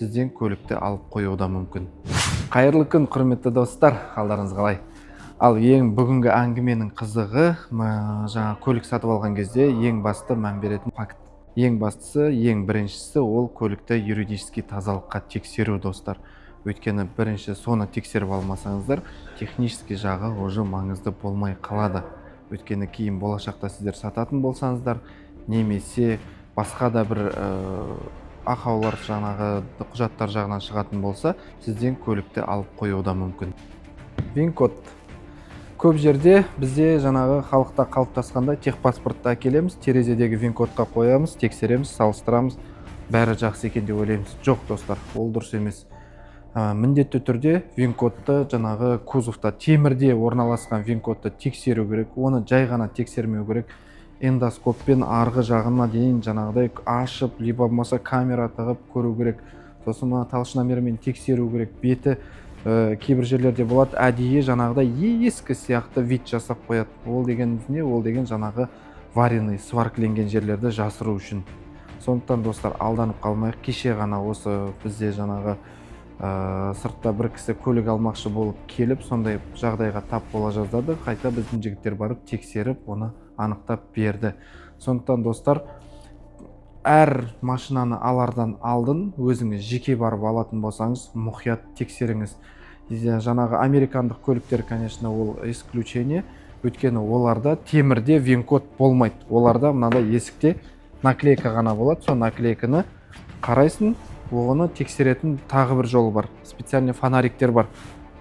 сізден көлікті алып қоюы да мүмкін. Қайырлы күн, құрметті достар, қалдарыңыз қалай? Ал бүгінгі әңгіменің қызығы, жаңа көлік сатып алған кезде ең басты мән беретін факт. Ең бастысы, ең біріншісі ол көлікті юридически тазалыққа тексеру, достар. Өйткені бірінші соны тексеріп алмасаңыздар, технически жағы уже маңызды болмай қалады. Өйткені кейін болашақта сіздер сататын болсаңыздар, немесе басқа да бір ақаулар жаңағы құжаттар жағынан шығатын болса, сізден көлікті алып қоюы да мүмкін. ВИН-код. Көп жерде бізде жаңағы халықта қалыптасқанда техпаспортты әкелеміз, терезедегі ВИН-кодқа қоямыз, тексереміз, салыстырамыз, бәрі жақсы екен деп ойлаймыз. Жоқ, достар, ол дұрыс емес. Міндетті түрде ВИН-кодты жаңағы кузовта, темірде орналасқан ВИН-кодты тексеру керек. Оны жай ғана тексермеу керек. Эндоскоппен арғы жағына дейін жаңағыдай ашып, либо болмаса камера тығып көру керек. Сосын талшынамермен тексеру керек. Беті кейбір жерлерде болады, әдейі жаңағыдай ескі сияқты вид жасап қояды. Ол деген не? Ол деген жаңағы вареный, сваркіленген жерлерді жасыру үшін. Сондықтан, достар, алданып қалмайық. Кеше ғана осы бізде жаңағы сыртта бір кісі көлік алмақшы болып келіп, сондай жағдайға тап бола жаздады. Қайта біздің жігіттер барып тексеріп, оны анықтап берді. Сондықтан, достар, әр машинаны алардан алдын өзіңіз жеке барып алатын болсаңыз, мұқият тексеріңіз. Жаңағы американдық көліктер, конечно, ол исключение. Өйткені оларда темірде ВИН-код болмайды. Оларда мынандай есікте наклейка ғана болады. Сол наклейканы қарайсың, оғыны тексеретін тағы бір жол бар. Специальный фонариктер бар.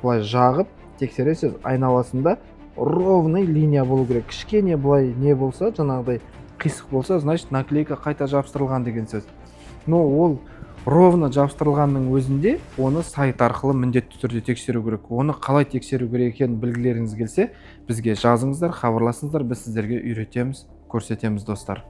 Бұлай жағып тексересіз, айналасында ровный линия болу керек. Кішкене бұлай не болса, жаңағыдай қисық болса, значит, наклейка қайта жабыстырылған деген сөз. Но ол ровно жабыстырылғанның өзінде оны сайт арқылы міндетті түрде тексеру керек. Оны қалай тексеру керек екенін білгілеріңіз келсе, бізге жазыңыздар, хабарласыңыздар, біз сіздерге үйретеміз, көрсетеміз, достар.